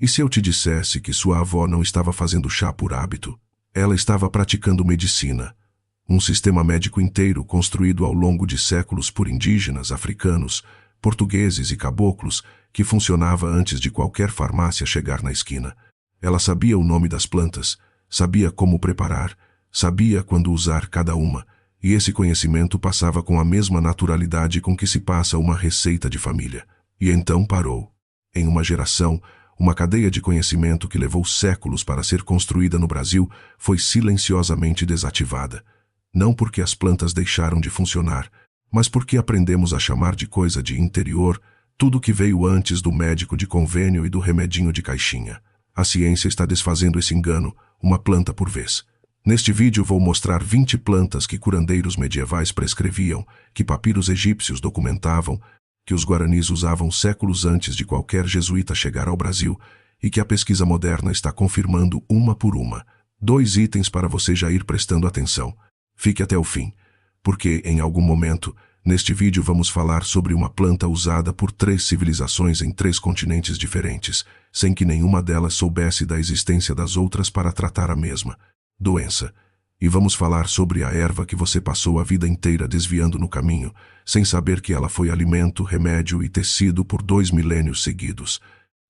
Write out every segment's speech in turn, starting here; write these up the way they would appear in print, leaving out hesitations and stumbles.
E se eu te dissesse que sua avó não estava fazendo chá por hábito? Ela estava praticando medicina. Um sistema médico inteiro construído ao longo de séculos por indígenas, africanos, portugueses e caboclos, que funcionava antes de qualquer farmácia chegar na esquina. Ela sabia o nome das plantas, sabia como preparar, sabia quando usar cada uma, e esse conhecimento passava com a mesma naturalidade com que se passa uma receita de família. E então parou. Em uma geração, uma cadeia de conhecimento que levou séculos para ser construída no Brasil foi silenciosamente desativada. Não porque as plantas deixaram de funcionar, mas porque aprendemos a chamar de coisa de interior tudo que veio antes do médico de convênio e do remedinho de caixinha. A ciência está desfazendo esse engano, uma planta por vez. Neste vídeo vou mostrar 20 plantas que curandeiros medievais prescreviam, que papiros egípcios documentavam, que os guaranis usavam séculos antes de qualquer jesuíta chegar ao Brasil e que a pesquisa moderna está confirmando uma por uma. 2 itens para você já ir prestando atenção. Fique até o fim, porque em algum momento, neste vídeo vamos falar sobre uma planta usada por 3 civilizações em 3 continentes diferentes, sem que nenhuma delas soubesse da existência das outras para tratar a mesma doença. E vamos falar sobre a erva que você passou a vida inteira desviando no caminho, sem saber que ela foi alimento, remédio e tecido por 2 milênios seguidos.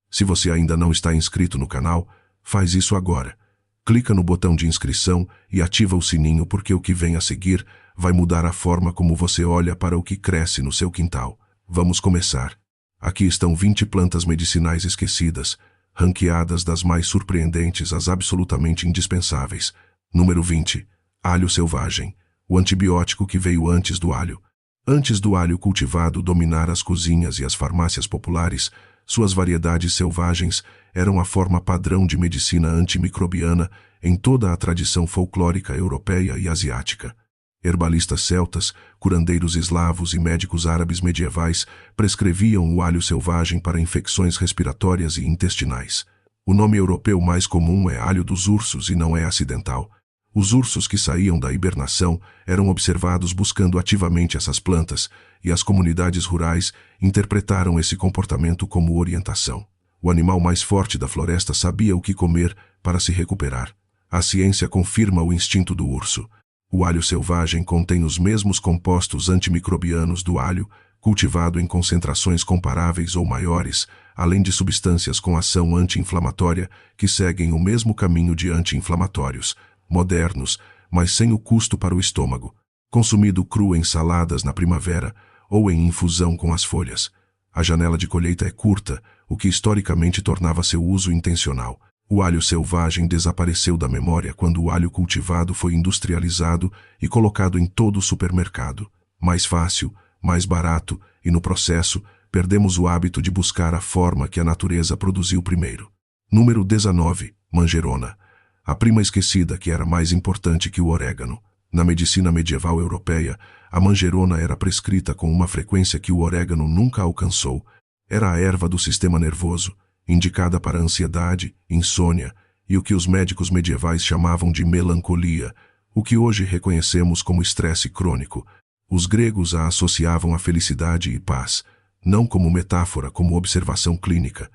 Se você ainda não está inscrito no canal, faz isso agora. Clica no botão de inscrição e ativa o sininho porque o que vem a seguir vai mudar a forma como você olha para o que cresce no seu quintal. Vamos começar. Aqui estão 20 plantas medicinais esquecidas, ranqueadas das mais surpreendentes às absolutamente indispensáveis. Número 20. Alho selvagem, o antibiótico que veio antes do alho. Antes do alho cultivado dominar as cozinhas e as farmácias populares, suas variedades selvagens eram a forma padrão de medicina antimicrobiana em toda a tradição folclórica europeia e asiática. Herbalistas celtas, curandeiros eslavos e médicos árabes medievais prescreviam o alho selvagem para infecções respiratórias e intestinais. O nome europeu mais comum é alho dos ursos e não é acidental. Os ursos que saíam da hibernação eram observados buscando ativamente essas plantas, e as comunidades rurais interpretaram esse comportamento como orientação. O animal mais forte da floresta sabia o que comer para se recuperar. A ciência confirma o instinto do urso. O alho selvagem contém os mesmos compostos antimicrobianos do alho, cultivado em concentrações comparáveis ou maiores, além de substâncias com ação anti-inflamatória que seguem o mesmo caminho de anti-inflamatórios, modernos, mas sem o custo para o estômago, consumido cru em saladas na primavera ou em infusão com as folhas. A janela de colheita é curta, o que historicamente tornava seu uso intencional. O alho selvagem desapareceu da memória quando o alho cultivado foi industrializado e colocado em todo o supermercado. Mais fácil, mais barato e, no processo, perdemos o hábito de buscar a forma que a natureza produziu primeiro. Número 19. Manjerona. A prima esquecida que era mais importante que o orégano. Na medicina medieval europeia, a manjerona era prescrita com uma frequência que o orégano nunca alcançou. Era a erva do sistema nervoso, indicada para ansiedade, insônia e o que os médicos medievais chamavam de melancolia, o que hoje reconhecemos como estresse crônico. Os gregos a associavam a felicidade e paz, não como metáfora, como observação clínica.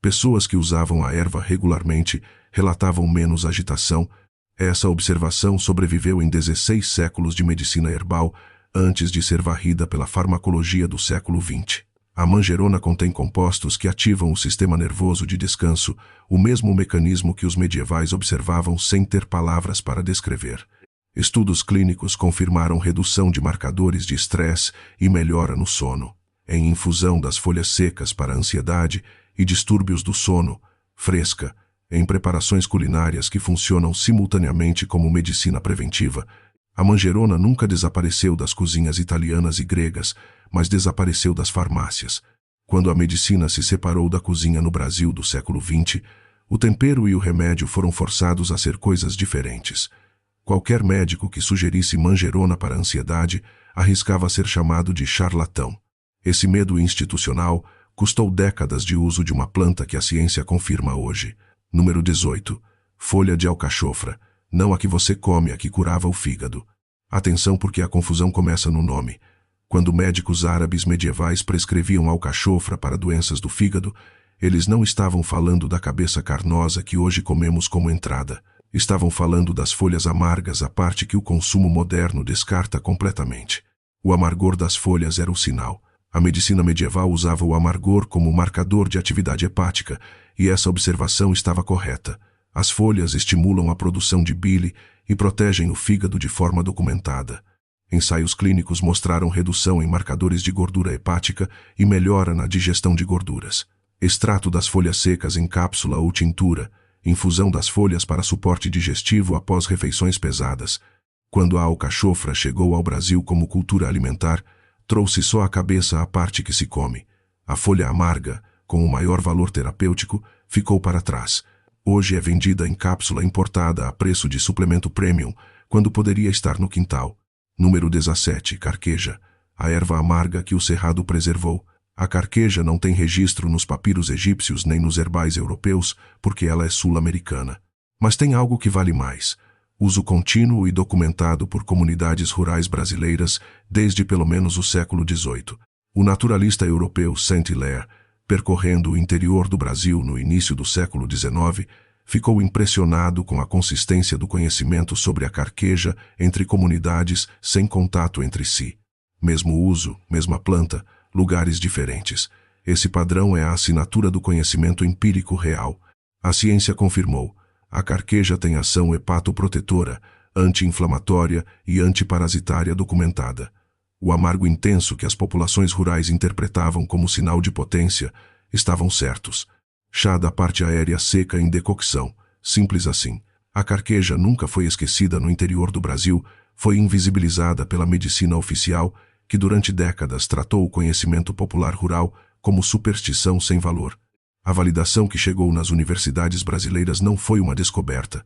Pessoas que usavam a erva regularmente relatavam menos agitação. Essa observação sobreviveu em 16 séculos de medicina herbal antes de ser varrida pela farmacologia do século XX. A manjerona contém compostos que ativam o sistema nervoso de descanso, o mesmo mecanismo que os medievais observavam sem ter palavras para descrever. Estudos clínicos confirmaram redução de marcadores de estresse e melhora no sono. Em infusão das folhas secas para ansiedade e distúrbios do sono, fresca, em preparações culinárias que funcionam simultaneamente como medicina preventiva. A manjerona nunca desapareceu das cozinhas italianas e gregas, mas desapareceu das farmácias. Quando a medicina se separou da cozinha no Brasil do século XX, o tempero e o remédio foram forçados a ser coisas diferentes. Qualquer médico que sugerisse manjerona para a ansiedade arriscava ser chamado de charlatão. Esse medo institucional custou décadas de uso de uma planta que a ciência confirma hoje. Número 18. Folha de alcachofra. Não a que você come, a que curava o fígado. Atenção porque a confusão começa no nome. Quando médicos árabes medievais prescreviam alcachofra para doenças do fígado, Eles não estavam falando da cabeça carnosa que hoje comemos como entrada. Estavam falando das folhas amargas, a parte que o consumo moderno descarta completamente. O amargor das folhas era o sinal. A medicina medieval usava o amargor como marcador de atividade hepática, e essa observação estava correta. As folhas estimulam a produção de bile e protegem o fígado de forma documentada. Ensaios clínicos mostraram redução em marcadores de gordura hepática e melhora na digestão de gorduras. Extrato das folhas secas em cápsula ou tintura, infusão das folhas para suporte digestivo após refeições pesadas. Quando a alcachofra chegou ao Brasil como cultura alimentar, trouxe só a cabeça à parte que se come. A folha amarga, com o maior valor terapêutico, ficou para trás. Hoje é vendida em cápsula importada a preço de suplemento premium, quando poderia estar no quintal. Número 17. Carqueja. A erva amarga que o Cerrado preservou. A carqueja não tem registro nos papiros egípcios nem nos herbais europeus, porque ela é sul-americana. Mas tem algo que vale mais. Uso contínuo e documentado por comunidades rurais brasileiras desde pelo menos o século XVIII. O naturalista europeu Saint-Hilaire, percorrendo o interior do Brasil no início do século XIX, ficou impressionado com a consistência do conhecimento sobre a carqueja entre comunidades sem contato entre si. Mesmo uso, mesma planta, lugares diferentes. Esse padrão é a assinatura do conhecimento empírico real. A ciência confirmou. A carqueja tem ação hepatoprotetora, anti-inflamatória e antiparasitária documentada. O amargo intenso que as populações rurais interpretavam como sinal de potência estavam certos. Chá da parte aérea seca em decocção. Simples assim. A carqueja nunca foi esquecida no interior do Brasil, foi invisibilizada pela medicina oficial, que durante décadas tratou o conhecimento popular rural como superstição sem valor. A validação que chegou nas universidades brasileiras não foi uma descoberta.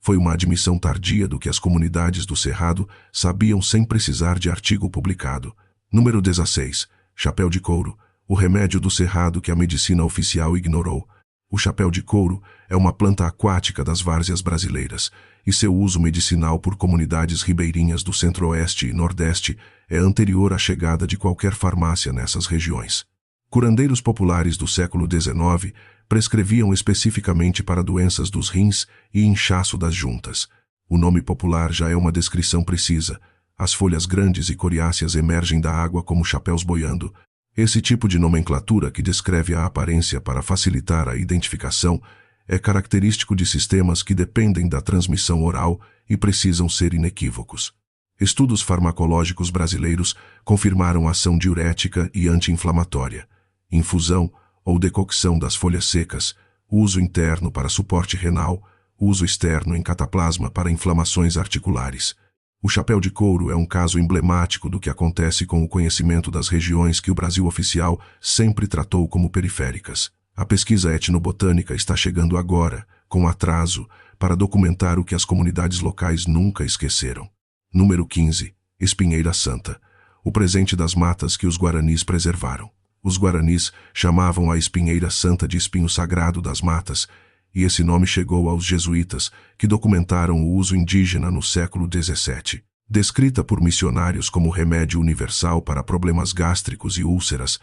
Foi uma admissão tardia do que as comunidades do Cerrado sabiam sem precisar de artigo publicado. Número 16. Chapéu de couro. O remédio do Cerrado que a medicina oficial ignorou. O chapéu de couro é uma planta aquática das várzeas brasileiras, e seu uso medicinal por comunidades ribeirinhas do Centro-Oeste e Nordeste é anterior à chegada de qualquer farmácia nessas regiões. Curandeiros populares do século XIX prescreviam especificamente para doenças dos rins e inchaço das juntas. O nome popular já é uma descrição precisa. As folhas grandes e coriáceas emergem da água como chapéus boiando. Esse tipo de nomenclatura, que descreve a aparência para facilitar a identificação, é característico de sistemas que dependem da transmissão oral e precisam ser inequívocos. Estudos farmacológicos brasileiros confirmaram a ação diurética e anti-inflamatória. Infusão ou decocção das folhas secas, uso interno para suporte renal, uso externo em cataplasma para inflamações articulares. O chapéu de couro é um caso emblemático do que acontece com o conhecimento das regiões que o Brasil oficial sempre tratou como periféricas. A pesquisa etnobotânica está chegando agora, com atraso, para documentar o que as comunidades locais nunca esqueceram. Número 15. Espinheira Santa. O presente das matas que os guaranis preservaram. Os guaranis chamavam a espinheira santa de espinho sagrado das matas, e esse nome chegou aos jesuítas, que documentaram o uso indígena no século XVII. Descrita por missionários como remédio universal para problemas gástricos e úlceras,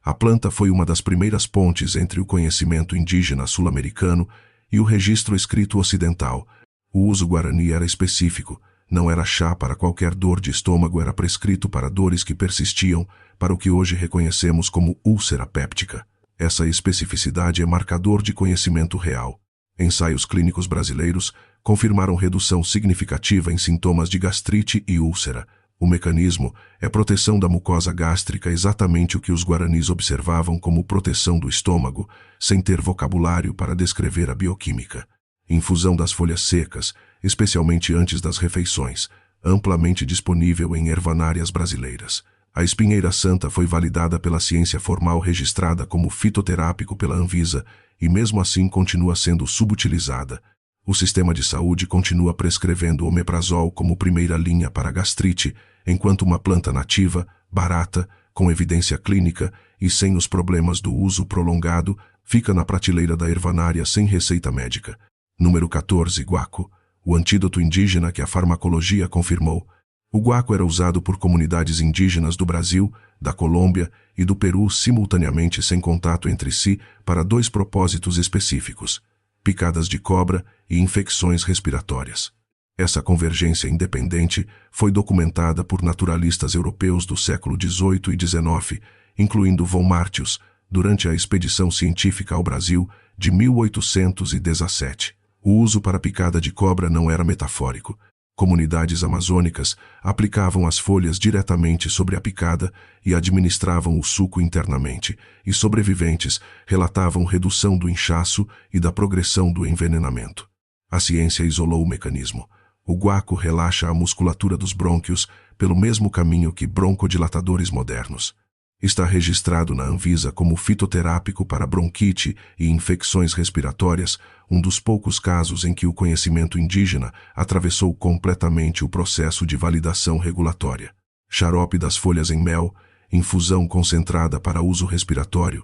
a planta foi uma das primeiras pontes entre o conhecimento indígena sul-americano e o registro escrito ocidental. O uso guarani era específico, não era chá para qualquer dor de estômago, era prescrito para dores que persistiam, para o que hoje reconhecemos como úlcera péptica. Essa especificidade é marcador de conhecimento real. Ensaios clínicos brasileiros confirmaram redução significativa em sintomas de gastrite e úlcera. O mecanismo é proteção da mucosa gástrica, exatamente o que os guaranis observavam como proteção do estômago, sem ter vocabulário para descrever a bioquímica. Infusão das folhas secas, especialmente antes das refeições, amplamente disponível em ervanárias brasileiras. A espinheira santa foi validada pela ciência formal, registrada como fitoterápico pela Anvisa, e mesmo assim continua sendo subutilizada. O sistema de saúde continua prescrevendo omeprazol como primeira linha para gastrite, enquanto uma planta nativa, barata, com evidência clínica e sem os problemas do uso prolongado, fica na prateleira da ervanária sem receita médica. Número 14. Guaco. O antídoto indígena que a farmacologia confirmou. O guaco era usado por comunidades indígenas do Brasil da Colômbia e do Peru simultaneamente sem contato entre si para 2 propósitos específicos: picadas de cobra e infecções respiratórias. Essa convergência independente foi documentada por naturalistas europeus do século XVIII e XIX, incluindo von Martius, durante a expedição científica ao Brasil de 1817. O uso para picada de cobra não era metafórico. Comunidades amazônicas aplicavam as folhas diretamente sobre a picada e administravam o suco internamente, e sobreviventes relatavam redução do inchaço e da progressão do envenenamento. A ciência isolou o mecanismo. O guaco relaxa a musculatura dos brônquios pelo mesmo caminho que broncodilatadores modernos. Está registrado na Anvisa como fitoterápico para bronquite e infecções respiratórias, um dos poucos casos em que o conhecimento indígena atravessou completamente o processo de validação regulatória. Xarope das folhas em mel, infusão concentrada para uso respiratório.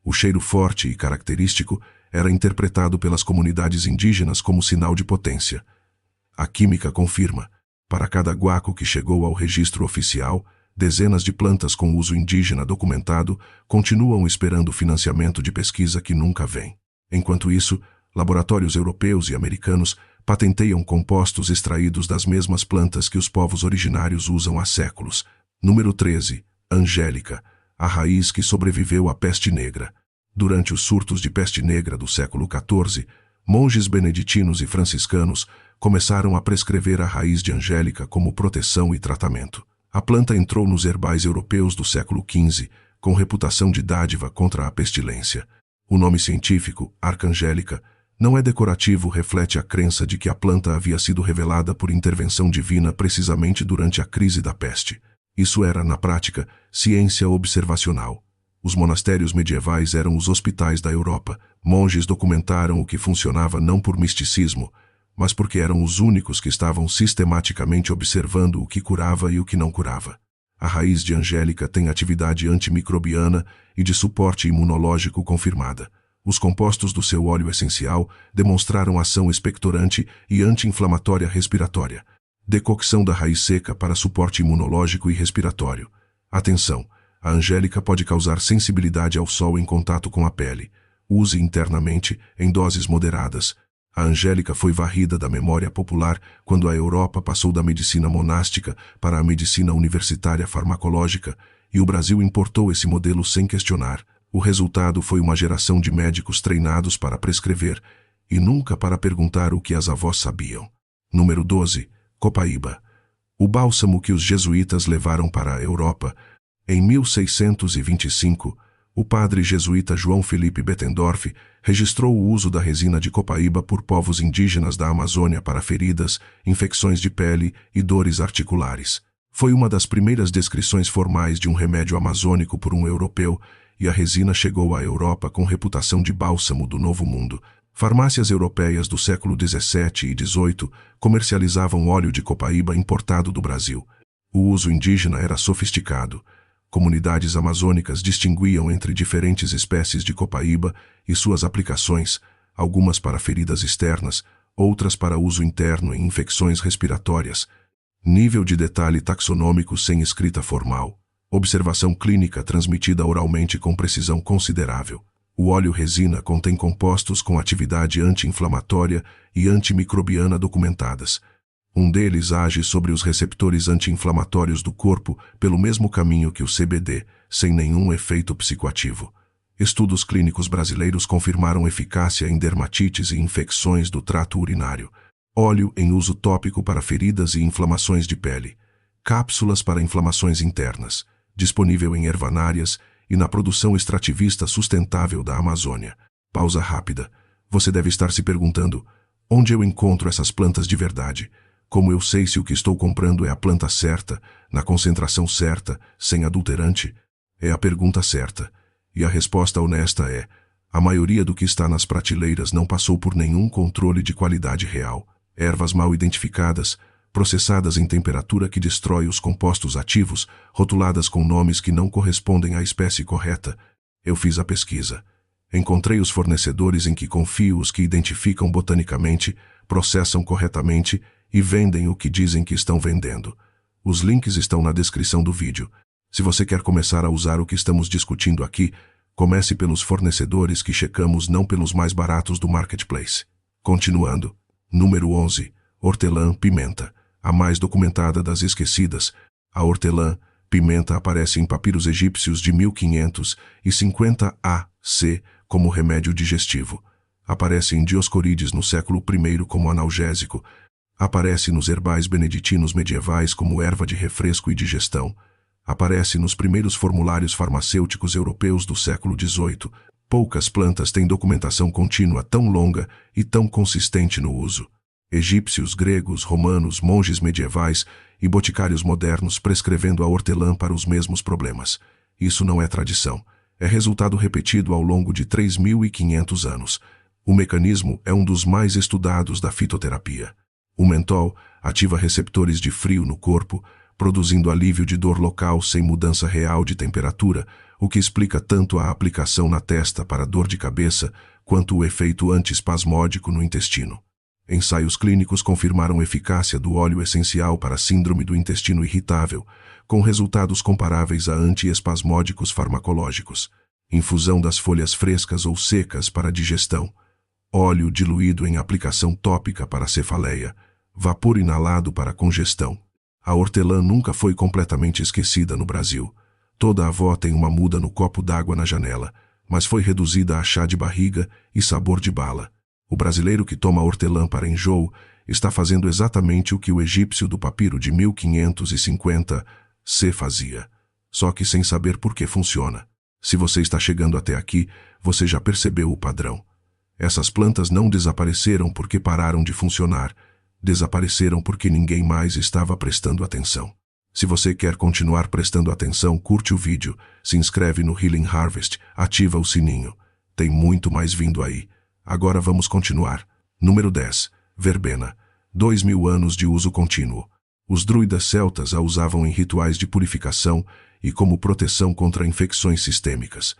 O cheiro forte e característico era interpretado pelas comunidades indígenas como sinal de potência. A química confirma. Para cada guaco que chegou ao registro oficial, dezenas de plantas com uso indígena documentado continuam esperando financiamento de pesquisa que nunca vem. Enquanto isso, laboratórios europeus e americanos patenteiam compostos extraídos das mesmas plantas que os povos originários usam há séculos. Número 13. Angélica, a raiz que sobreviveu à peste negra. Durante os surtos de peste negra do século XIV, monges beneditinos e franciscanos começaram a prescrever a raiz de angélica como proteção e tratamento. A planta entrou nos herbais europeus do século XV, com reputação de dádiva contra a pestilência. O nome científico, arcangélica, não é decorativo, reflete a crença de que a planta havia sido revelada por intervenção divina precisamente durante a crise da peste. Isso era, na prática, ciência observacional. Os monastérios medievais eram os hospitais da Europa. Monges documentaram o que funcionava não por misticismo, mas porque eram os únicos que estavam sistematicamente observando o que curava e o que não curava. A raiz de angélica tem atividade antimicrobiana e de suporte imunológico confirmada. Os compostos do seu óleo essencial demonstraram ação expectorante e anti-inflamatória respiratória. Decocção da raiz seca para suporte imunológico e respiratório. Atenção! A angélica pode causar sensibilidade ao sol em contato com a pele. Use internamente, em doses moderadas. A angélica foi varrida da memória popular quando a Europa passou da medicina monástica para a medicina universitária farmacológica, e o Brasil importou esse modelo sem questionar. O resultado foi uma geração de médicos treinados para prescrever, e nunca para perguntar o que as avós sabiam. Número 12. Copaíba. O bálsamo que os jesuítas levaram para a Europa. Em 1625, o padre jesuíta João Felipe Bettendorf registrou o uso da resina de copaíba por povos indígenas da Amazônia para feridas, infecções de pele e dores articulares. Foi uma das primeiras descrições formais de um remédio amazônico por um europeu, e a resina chegou à Europa com reputação de bálsamo do Novo Mundo. Farmácias europeias do século XVII e XVIII comercializavam óleo de copaíba importado do Brasil. O uso indígena era sofisticado. Comunidades amazônicas distinguiam entre diferentes espécies de copaíba e suas aplicações, algumas para feridas externas, outras para uso interno em infecções respiratórias. Nível de detalhe taxonômico sem escrita formal. Observação clínica transmitida oralmente com precisão considerável. O óleo resina contém compostos com atividade anti-inflamatória e antimicrobiana documentadas. Um deles age sobre os receptores anti-inflamatórios do corpo pelo mesmo caminho que o CBD, sem nenhum efeito psicoativo. Estudos clínicos brasileiros confirmaram eficácia em dermatites e infecções do trato urinário. Óleo em uso tópico para feridas e inflamações de pele. Cápsulas para inflamações internas. Disponível em ervanárias e na produção extrativista sustentável da Amazônia. Pausa rápida. Você deve estar se perguntando: onde eu encontro essas plantas de verdade? Como eu sei se o que estou comprando é a planta certa, na concentração certa, sem adulterante? É a pergunta certa. E a resposta honesta é: a maioria do que está nas prateleiras não passou por nenhum controle de qualidade real. Ervas mal identificadas, processadas em temperatura que destrói os compostos ativos, rotuladas com nomes que não correspondem à espécie correta. Eu fiz a pesquisa. Encontrei os fornecedores em que confio, os que identificam botanicamente, processam corretamente e vendem o que dizem que estão vendendo. Os links estão na descrição do vídeo. Se você quer começar a usar o que estamos discutindo aqui, comece pelos fornecedores que checamos, não pelos mais baratos do marketplace. Continuando. Número 11. Hortelã-pimenta. A mais documentada das esquecidas. A hortelã-pimenta aparece em papiros egípcios de 1550 A.C. como remédio digestivo. Aparece em Dioscorides no século I como analgésico. Aparece nos herbais beneditinos medievais como erva de refresco e digestão. Aparece nos primeiros formulários farmacêuticos europeus do século XVIII. Poucas plantas têm documentação contínua tão longa e tão consistente no uso. Egípcios, gregos, romanos, monges medievais e boticários modernos prescrevendo a hortelã para os mesmos problemas. Isso não é tradição. É resultado repetido ao longo de 3.500 anos. O mecanismo é um dos mais estudados da fitoterapia. O mentol ativa receptores de frio no corpo, produzindo alívio de dor local sem mudança real de temperatura, o que explica tanto a aplicação na testa para dor de cabeça, quanto o efeito antiespasmódico no intestino. Ensaios clínicos confirmaram eficácia do óleo essencial para a síndrome do intestino irritável, com resultados comparáveis a antiespasmódicos farmacológicos. Infusão das folhas frescas ou secas para digestão. Óleo diluído em aplicação tópica para cefaleia. Vapor inalado para congestão. A hortelã nunca foi completamente esquecida no Brasil. Toda avó tem uma muda no copo d'água na janela, mas foi reduzida a chá de barriga e sabor de bala. O brasileiro que toma hortelã para enjoo está fazendo exatamente o que o egípcio do papiro de 1550 C fazia, só que sem saber por que funciona. Se você está chegando até aqui, você já percebeu o padrão. Essas plantas não desapareceram porque pararam de funcionar. Desapareceram porque ninguém mais estava prestando atenção. Se você quer continuar prestando atenção, curte o vídeo, se inscreve no Healing Harvest, ativa o sininho. Tem muito mais vindo aí. Agora vamos continuar. Número 10. Verbena. 2000 anos de uso contínuo. Os druidas celtas a usavam em rituais de purificação e como proteção contra infecções sistêmicas.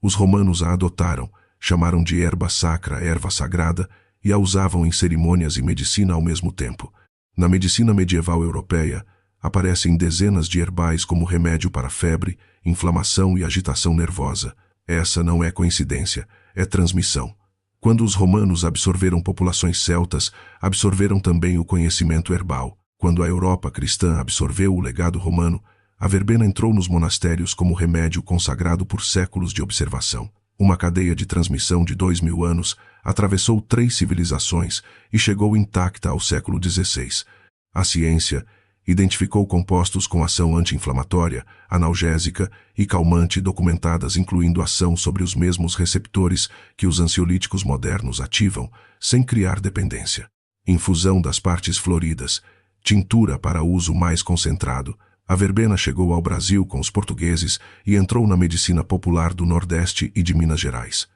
Os romanos a adotaram, chamaram de erva sacra, erva sagrada, e a usavam em cerimônias e medicina ao mesmo tempo. Na medicina medieval europeia, aparecem dezenas de herbais como remédio para febre, inflamação e agitação nervosa. Essa não é coincidência, é transmissão. Quando os romanos absorveram populações celtas, absorveram também o conhecimento herbal. Quando a Europa cristã absorveu o legado romano, a verbena entrou nos monastérios como remédio consagrado por séculos de observação. Uma cadeia de transmissão de 2000 anos atravessou 3 civilizações e chegou intacta ao século XVI. A ciência identificou compostos com ação anti-inflamatória, analgésica e calmante documentadas, incluindo ação sobre os mesmos receptores que os ansiolíticos modernos ativam, sem criar dependência. Infusão das partes floridas, tintura para uso mais concentrado. A verbena chegou ao Brasil com os portugueses e entrou na medicina popular do Nordeste e de Minas Gerais.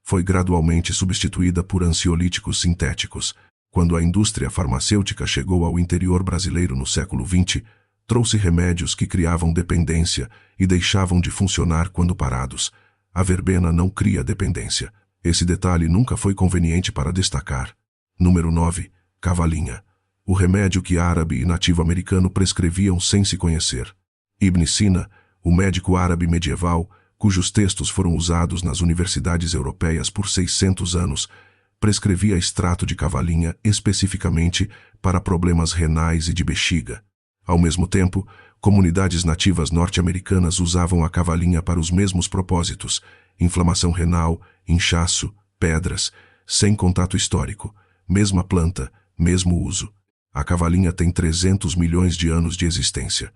Foi gradualmente substituída por ansiolíticos sintéticos. Quando a indústria farmacêutica chegou ao interior brasileiro no século XX, trouxe remédios que criavam dependência e deixavam de funcionar quando parados. A verbena não cria dependência. Esse detalhe nunca foi conveniente para destacar. Número 9. Cavalinha. O remédio que árabe e nativo-americano prescreviam sem se conhecer. Ibn Sina, o médico árabe medieval, cujos textos foram usados nas universidades europeias por 600 anos, prescrevia extrato de cavalinha especificamente para problemas renais e de bexiga. Ao mesmo tempo, comunidades nativas norte-americanas usavam a cavalinha para os mesmos propósitos: inflamação renal, inchaço, pedras, sem contato histórico, mesma planta, mesmo uso. A cavalinha tem 300 milhões de anos de existência.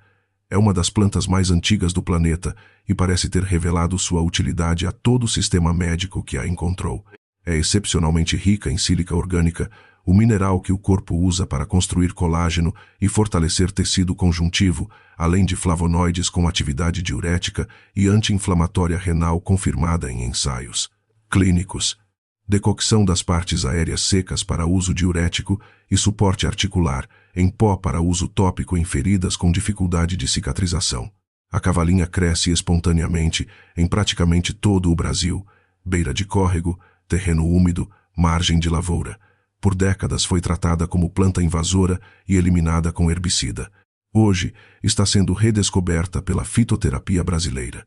É uma das plantas mais antigas do planeta e parece ter revelado sua utilidade a todo o sistema médico que a encontrou. É excepcionalmente rica em sílica orgânica, o mineral que o corpo usa para construir colágeno e fortalecer tecido conjuntivo, além de flavonoides com atividade diurética e anti-inflamatória renal confirmada em ensaios clínicos. Decocção das partes aéreas secas para uso diurético e suporte articular, em pó para uso tópico em feridas com dificuldade de cicatrização. A cavalinha cresce espontaneamente em praticamente todo o Brasil, beira de córrego, terreno úmido, margem de lavoura. Por décadas foi tratada como planta invasora e eliminada com herbicida. Hoje está sendo redescoberta pela fitoterapia brasileira,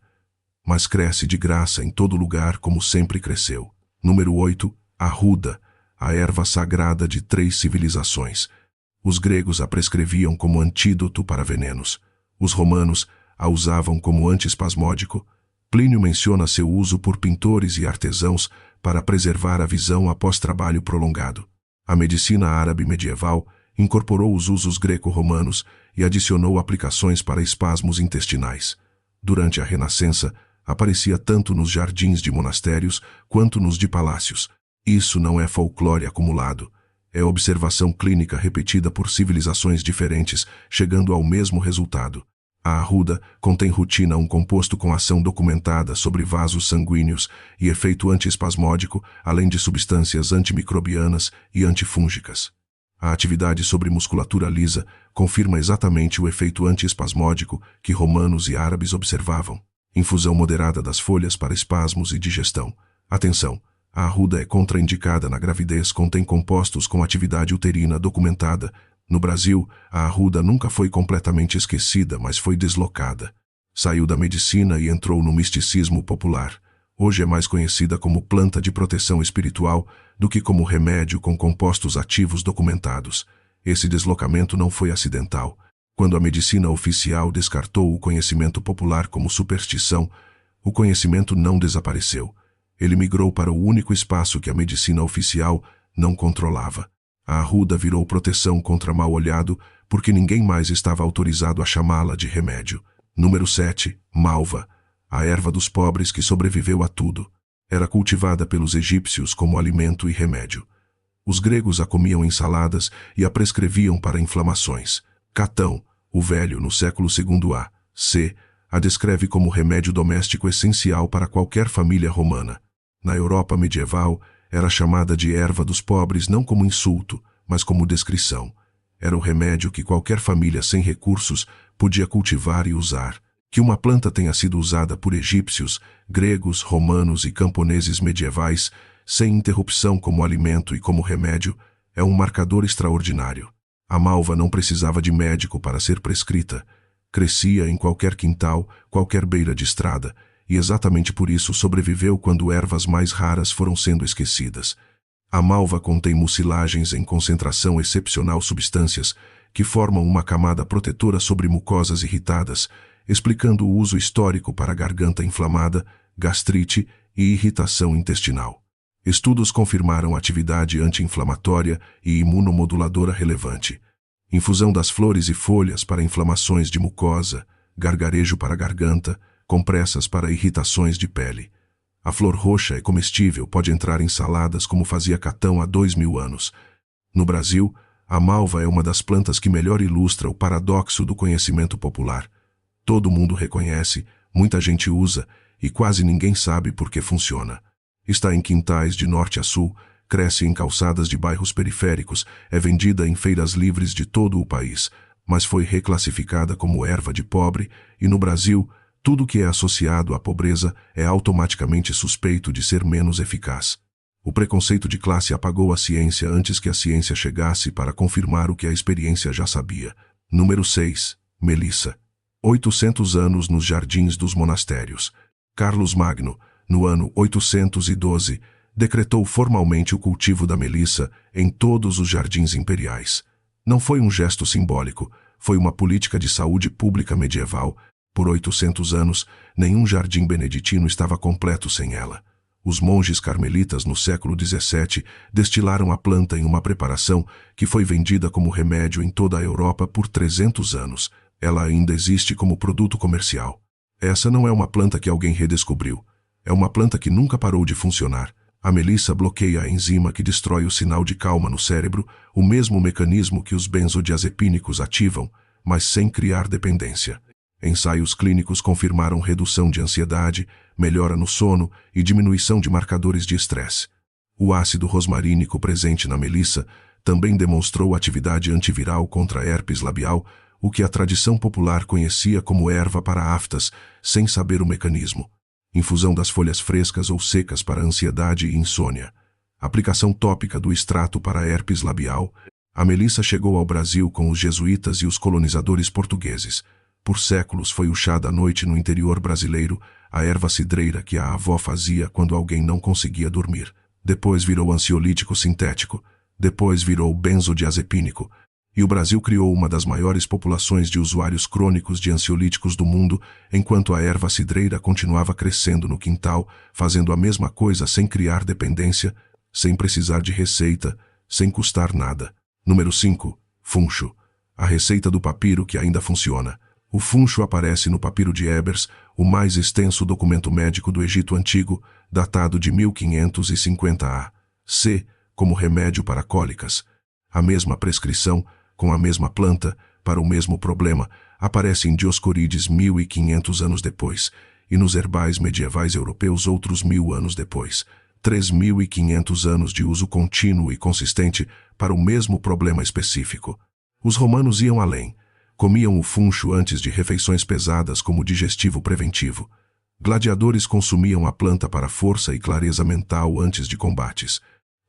mas cresce de graça em todo lugar como sempre cresceu. Número 8. Arruda, a erva sagrada de 3 civilizações. Os gregos a prescreviam como antídoto para venenos. Os romanos a usavam como antiespasmódico. Plínio menciona seu uso por pintores e artesãos para preservar a visão após trabalho prolongado. A medicina árabe medieval incorporou os usos greco-romanos e adicionou aplicações para espasmos intestinais. Durante a Renascença, aparecia tanto nos jardins de monastérios quanto nos de palácios. Isso não é folclore acumulado. É observação clínica repetida por civilizações diferentes, chegando ao mesmo resultado. A arruda contém rutina, um composto com ação documentada sobre vasos sanguíneos e efeito antiespasmódico, além de substâncias antimicrobianas e antifúngicas. A atividade sobre musculatura lisa confirma exatamente o efeito antiespasmódico que romanos e árabes observavam. Infusão moderada das folhas para espasmos e digestão. Atenção! A arruda é contraindicada na gravidez, contém compostos com atividade uterina documentada. No Brasil, a arruda nunca foi completamente esquecida, mas foi deslocada. Saiu da medicina e entrou no misticismo popular. Hoje é mais conhecida como planta de proteção espiritual do que como remédio com compostos ativos documentados. Esse deslocamento não foi acidental. Quando a medicina oficial descartou o conhecimento popular como superstição, o conhecimento não desapareceu. Ele migrou para o único espaço que a medicina oficial não controlava. A arruda virou proteção contra mal-olhado porque ninguém mais estava autorizado a chamá-la de remédio. Número 7. Malva, a erva dos pobres que sobreviveu a tudo. Era cultivada pelos egípcios como alimento e remédio. Os gregos a comiam em saladas e a prescreviam para inflamações. Catão, o Velho, no século II a.C., a descreve como remédio doméstico essencial para qualquer família romana. Na Europa medieval, era chamada de erva dos pobres não como insulto, mas como descrição. Era o remédio que qualquer família sem recursos podia cultivar e usar. Que uma planta tenha sido usada por egípcios, gregos, romanos e camponeses medievais, sem interrupção como alimento e como remédio, é um marcador extraordinário. A malva não precisava de médico para ser prescrita. Crescia em qualquer quintal, qualquer beira de estrada, e exatamente por isso sobreviveu quando ervas mais raras foram sendo esquecidas. A malva contém mucilagens em concentração excepcional, substâncias que formam uma camada protetora sobre mucosas irritadas, explicando o uso histórico para garganta inflamada, gastrite e irritação intestinal. Estudos confirmaram atividade anti-inflamatória e imunomoduladora relevante. Infusão das flores e folhas para inflamações de mucosa, gargarejo para garganta, compressas para irritações de pele. A flor roxa é comestível, pode entrar em saladas como fazia Catão há 2000 anos. No Brasil, a malva é uma das plantas que melhor ilustra o paradoxo do conhecimento popular. Todo mundo reconhece, muita gente usa e quase ninguém sabe por que funciona. Está em quintais de norte a sul, cresce em calçadas de bairros periféricos, é vendida em feiras livres de todo o país, mas foi reclassificada como erva de pobre e no Brasil, tudo que é associado à pobreza é automaticamente suspeito de ser menos eficaz. O preconceito de classe apagou a ciência antes que a ciência chegasse para confirmar o que a experiência já sabia. Número 6. Melissa. 800 anos nos jardins dos monastérios. Carlos Magno, no ano 812, decretou formalmente o cultivo da melissa em todos os jardins imperiais. Não foi um gesto simbólico, foi uma política de saúde pública medieval. Por 800 anos, nenhum jardim beneditino estava completo sem ela. Os monges carmelitas, no século XVII, destilaram a planta em uma preparação que foi vendida como remédio em toda a Europa por 300 anos. Ela ainda existe como produto comercial. Essa não é uma planta que alguém redescobriu. É uma planta que nunca parou de funcionar. A melissa bloqueia a enzima que destrói o sinal de calma no cérebro, o mesmo mecanismo que os benzodiazepínicos ativam, mas sem criar dependência. Ensaios clínicos confirmaram redução de ansiedade, melhora no sono e diminuição de marcadores de estresse. O ácido rosmarínico presente na melissa também demonstrou atividade antiviral contra herpes labial, o que a tradição popular conhecia como erva para aftas, sem saber o mecanismo. Infusão das folhas frescas ou secas para ansiedade e insônia. Aplicação tópica do extrato para herpes labial. A melissa chegou ao Brasil com os jesuítas e os colonizadores portugueses. Por séculos foi o chá da noite no interior brasileiro, a erva cidreira que a avó fazia quando alguém não conseguia dormir. Depois virou ansiolítico sintético. Depois virou benzodiazepínico. E o Brasil criou uma das maiores populações de usuários crônicos de ansiolíticos do mundo, enquanto a erva cidreira continuava crescendo no quintal, fazendo a mesma coisa sem criar dependência, sem precisar de receita, sem custar nada. Número 5. Funcho. A receita do papiro que ainda funciona. O funcho aparece no papiro de Ebers, o mais extenso documento médico do Egito Antigo, datado de 1550 a.C., como remédio para cólicas. A mesma prescrição, com a mesma planta, para o mesmo problema, aparece em Dioscorides 1500 anos depois, e nos herbais medievais europeus outros 1000 anos depois. 3.500 anos de uso contínuo e consistente para o mesmo problema específico. Os romanos iam além. Comiam o funcho antes de refeições pesadas como digestivo preventivo. Gladiadores consumiam a planta para força e clareza mental antes de combates.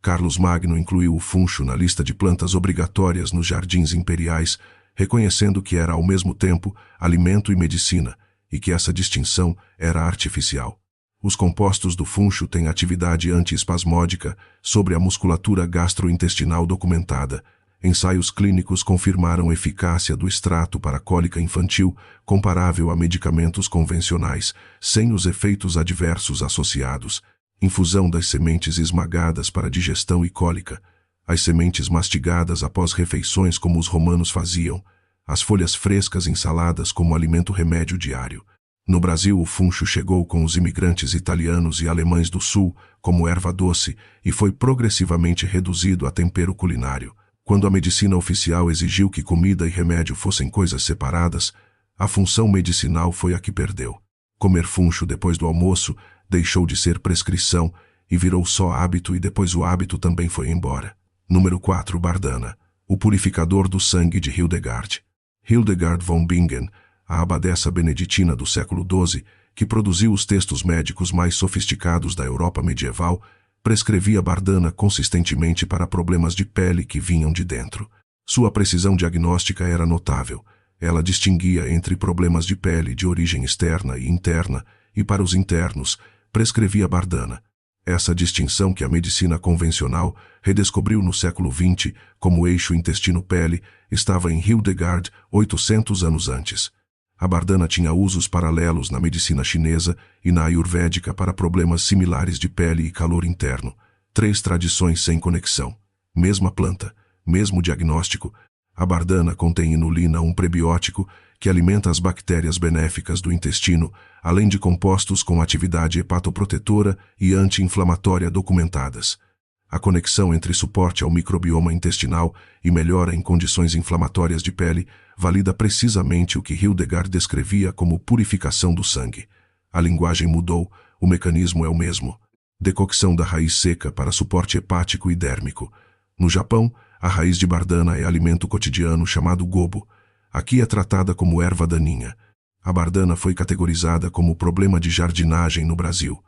Carlos Magno incluiu o funcho na lista de plantas obrigatórias nos jardins imperiais, reconhecendo que era ao mesmo tempo alimento e medicina, e que essa distinção era artificial. Os compostos do funcho têm atividade antiespasmódica sobre a musculatura gastrointestinal documentada. Ensaios clínicos confirmaram eficácia do extrato para cólica infantil comparável a medicamentos convencionais, sem os efeitos adversos associados. Infusão das sementes esmagadas para digestão e cólica. As sementes mastigadas após refeições como os romanos faziam. As folhas frescas ensaladas como alimento remédio diário. No Brasil, o funcho chegou com os imigrantes italianos e alemães do sul como erva doce e foi progressivamente reduzido a tempero culinário. Quando a medicina oficial exigiu que comida e remédio fossem coisas separadas, a função medicinal foi a que perdeu. Comer funcho depois do almoço deixou de ser prescrição e virou só hábito, e depois o hábito também foi embora. Número 4. Bardana. O purificador do sangue de Hildegard. Hildegard von Bingen, a abadesa beneditina do século XII, que produziu os textos médicos mais sofisticados da Europa medieval, prescrevia bardana consistentemente para problemas de pele que vinham de dentro. Sua precisão diagnóstica era notável. Ela distinguia entre problemas de pele de origem externa e interna, e para os internos, prescrevia bardana. Essa distinção que a medicina convencional redescobriu no século XX como eixo intestino-pele estava em Hildegard 800 anos antes. A bardana tinha usos paralelos na medicina chinesa e na ayurvédica para problemas similares de pele e calor interno. 3 tradições sem conexão. Mesma planta, mesmo diagnóstico. A bardana contém inulina, um prebiótico que alimenta as bactérias benéficas do intestino, além de compostos com atividade hepatoprotetora e anti-inflamatória documentadas. A conexão entre suporte ao microbioma intestinal e melhora em condições inflamatórias de pele valida precisamente o que Hildegard descrevia como purificação do sangue. A linguagem mudou, o mecanismo é o mesmo. Decocção da raiz seca para suporte hepático e dérmico. No Japão, a raiz de bardana é alimento cotidiano chamado gobo. Aqui é tratada como erva daninha. A bardana foi categorizada como problema de jardinagem no Brasil.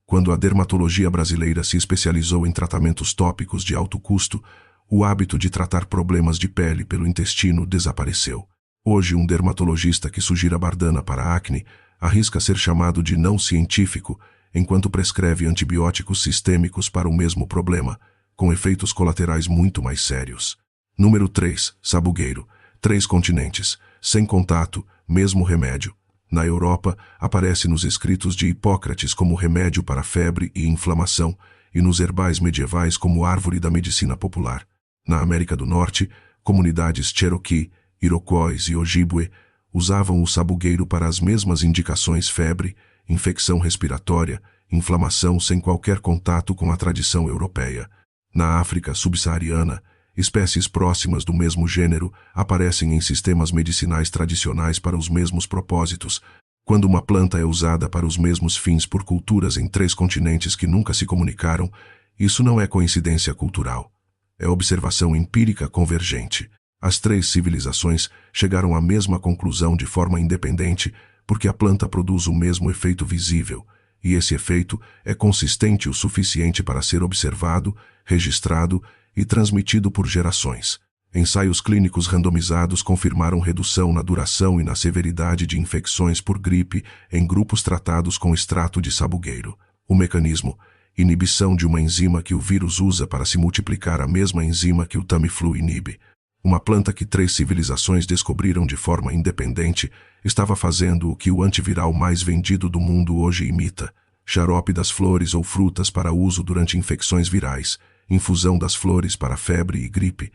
Quando a dermatologia brasileira se especializou em tratamentos tópicos de alto custo, o hábito de tratar problemas de pele pelo intestino desapareceu. Hoje, um dermatologista que sugira bardana para acne arrisca ser chamado de não científico, enquanto prescreve antibióticos sistêmicos para o mesmo problema, com efeitos colaterais muito mais sérios. Número 3. Sabugueiro. 3 continentes, sem contato, mesmo remédio. Na Europa, aparece nos escritos de Hipócrates como remédio para febre e inflamação, e nos herbais medievais como árvore da medicina popular. Na América do Norte, comunidades Cherokee, Iroquois e Ojibwe usavam o sabugueiro para as mesmas indicações: febre, infecção respiratória, inflamação, sem qualquer contato com a tradição europeia. Na África subsaariana, espécies próximas do mesmo gênero aparecem em sistemas medicinais tradicionais para os mesmos propósitos. Quando uma planta é usada para os mesmos fins por culturas em 3 continentes que nunca se comunicaram, isso não é coincidência cultural. É observação empírica convergente. As 3 civilizações chegaram à mesma conclusão de forma independente porque a planta produz o mesmo efeito visível, e esse efeito é consistente o suficiente para ser observado, registrado e transmitido por gerações. Ensaios clínicos randomizados confirmaram redução na duração e na severidade de infecções por gripe em grupos tratados com extrato de sabugueiro. O mecanismo: inibição de uma enzima que o vírus usa para se multiplicar, a mesma enzima que o Tamiflu inibe. Uma planta que 3 civilizações descobriram de forma independente estava fazendo o que o antiviral mais vendido do mundo hoje imita: xarope das flores ou frutas para uso durante infecções virais, infusão das flores para febre e gripe.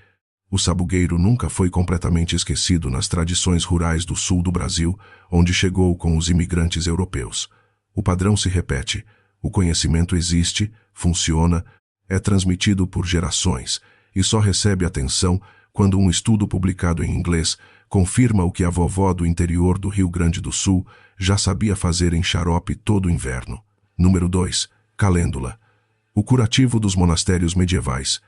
O sabugueiro nunca foi completamente esquecido nas tradições rurais do sul do Brasil, onde chegou com os imigrantes europeus. O padrão se repete: o conhecimento existe, funciona, é transmitido por gerações, e só recebe atenção quando um estudo publicado em inglês confirma o que a vovó do interior do Rio Grande do Sul já sabia fazer em xarope todo o inverno. Número 2. Calêndula. O curativo dos monastérios medievais.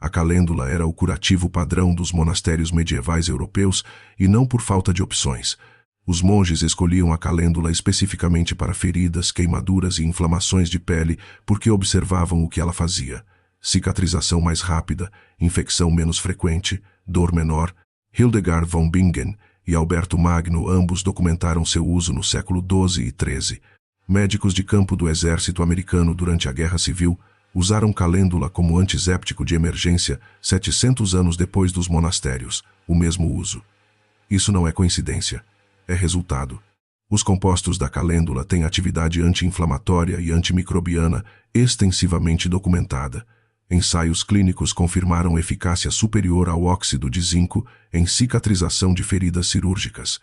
A calêndula era o curativo padrão dos monastérios medievais europeus e não por falta de opções. Os monges escolhiam a calêndula especificamente para feridas, queimaduras e inflamações de pele porque observavam o que ela fazia: cicatrização mais rápida, infecção menos frequente, dor menor. Hildegard von Bingen e Alberto Magno ambos documentaram seu uso no século XII e XIII. Médicos de campo do exército americano durante a Guerra Civil usaram calêndula como antisséptico de emergência 700 anos depois dos monastérios, o mesmo uso. Isso não é coincidência, é resultado. Os compostos da calêndula têm atividade anti-inflamatória e antimicrobiana extensivamente documentada. Ensaios clínicos confirmaram eficácia superior ao óxido de zinco em cicatrização de feridas cirúrgicas.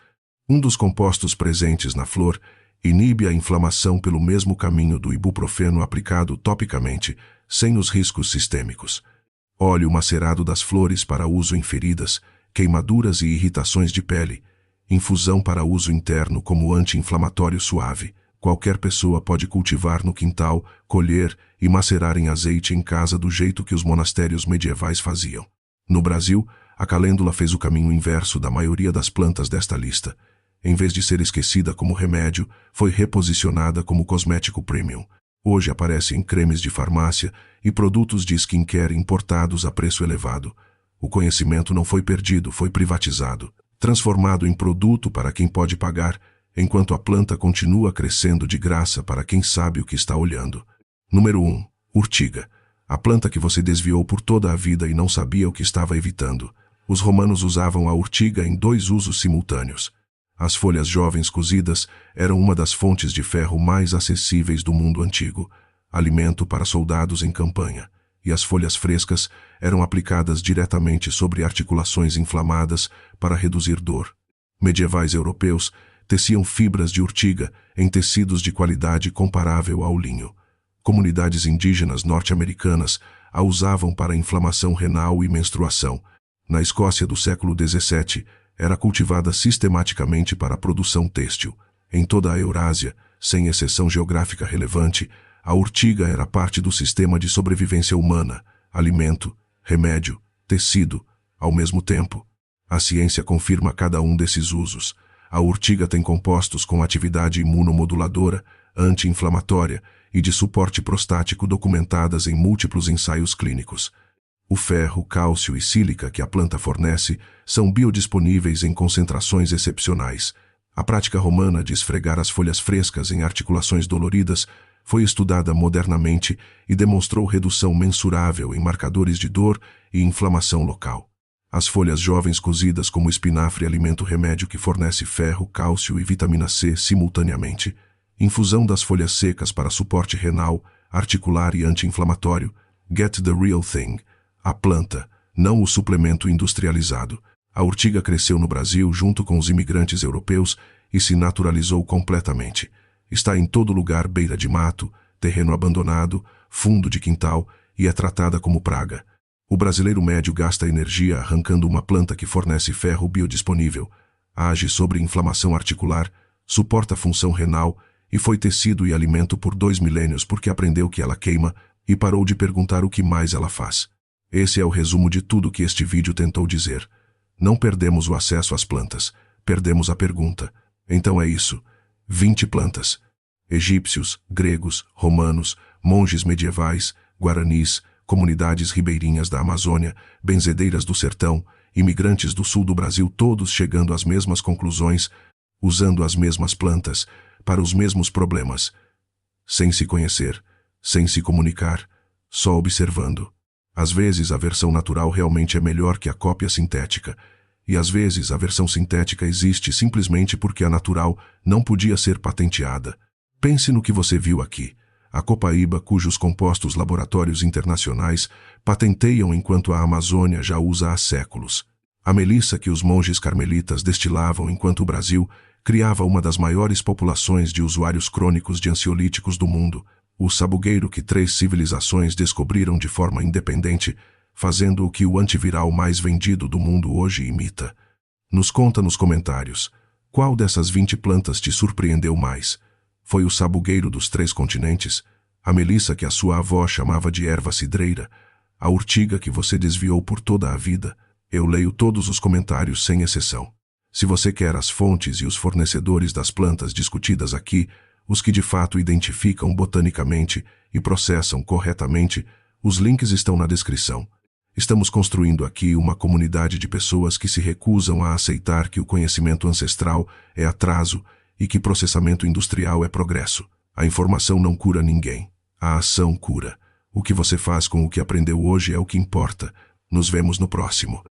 Um dos compostos presentes na flor inibe a inflamação pelo mesmo caminho do ibuprofeno aplicado topicamente, sem os riscos sistêmicos. Óleo macerado das flores para uso em feridas, queimaduras e irritações de pele. Infusão para uso interno como anti-inflamatório suave. Qualquer pessoa pode cultivar no quintal, colher e macerar em azeite em casa do jeito que os monastérios medievais faziam. No Brasil, a calêndula fez o caminho inverso da maioria das plantas desta lista. Em vez de ser esquecida como remédio, foi reposicionada como cosmético premium. Hoje aparece em cremes de farmácia e produtos de skincare importados a preço elevado. O conhecimento não foi perdido, foi privatizado, transformado em produto para quem pode pagar, enquanto a planta continua crescendo de graça para quem sabe o que está olhando. Número 1. Urtiga. A planta que você desviou por toda a vida e não sabia o que estava evitando. Os romanos usavam a urtiga em 2 usos simultâneos. As folhas jovens cozidas eram uma das fontes de ferro mais acessíveis do mundo antigo, alimento para soldados em campanha, e as folhas frescas eram aplicadas diretamente sobre articulações inflamadas para reduzir dor. Medievais europeus teciam fibras de urtiga em tecidos de qualidade comparável ao linho. Comunidades indígenas norte-americanas a usavam para inflamação renal e menstruação. Na Escócia do século XVII, era cultivada sistematicamente para a produção têxtil. Em toda a Eurásia, sem exceção geográfica relevante, a urtiga era parte do sistema de sobrevivência humana, alimento, remédio, tecido, ao mesmo tempo. A ciência confirma cada um desses usos. A urtiga tem compostos com atividade imunomoduladora, anti-inflamatória e de suporte prostático documentadas em múltiplos ensaios clínicos. O ferro, cálcio e sílica que a planta fornece são biodisponíveis em concentrações excepcionais. A prática romana de esfregar as folhas frescas em articulações doloridas foi estudada modernamente e demonstrou redução mensurável em marcadores de dor e inflamação local. As folhas jovens cozidas como espinafre, alimento remédio que fornece ferro, cálcio e vitamina C simultaneamente. Infusão das folhas secas para suporte renal, articular e anti-inflamatório. Get the real thing. A planta, não o suplemento industrializado. A urtiga cresceu no Brasil junto com os imigrantes europeus e se naturalizou completamente. Está em todo lugar, beira de mato, terreno abandonado, fundo de quintal e é tratada como praga. O brasileiro médio gasta energia arrancando uma planta que fornece ferro biodisponível, age sobre inflamação articular, suporta função renal e foi tecido e alimento por 2 milênios porque aprendeu que ela queima e parou de perguntar o que mais ela faz. Esse é o resumo de tudo que este vídeo tentou dizer. Não perdemos o acesso às plantas, perdemos a pergunta. Então é isso. 20 plantas. Egípcios, gregos, romanos, monges medievais, guaranis, comunidades ribeirinhas da Amazônia, benzedeiras do sertão, imigrantes do sul do Brasil, todos chegando às mesmas conclusões, usando as mesmas plantas, para os mesmos problemas, sem se conhecer, sem se comunicar, só observando. Às vezes a versão natural realmente é melhor que a cópia sintética, e às vezes a versão sintética existe simplesmente porque a natural não podia ser patenteada. Pense no que você viu aqui. A copaíba, cujos compostos laboratórios internacionais patenteiam enquanto a Amazônia já usa há séculos. A melissa que os monges carmelitas destilavam enquanto o Brasil criava uma das maiores populações de usuários crônicos de ansiolíticos do mundo. O sabugueiro que 3 civilizações descobriram de forma independente, fazendo o que o antiviral mais vendido do mundo hoje imita. Nos conta nos comentários, qual dessas 20 plantas te surpreendeu mais? Foi o sabugueiro dos 3 continentes? A melissa que a sua avó chamava de erva cidreira? A urtiga que você desviou por toda a vida? Eu leio todos os comentários sem exceção. Se você quer as fontes e os fornecedores das plantas discutidas aqui, os que de fato identificam botanicamente e processam corretamente, os links estão na descrição. Estamos construindo aqui uma comunidade de pessoas que se recusam a aceitar que o conhecimento ancestral é atraso e que processamento industrial é progresso. A informação não cura ninguém. A ação cura. O que você faz com o que aprendeu hoje é o que importa. Nos vemos no próximo.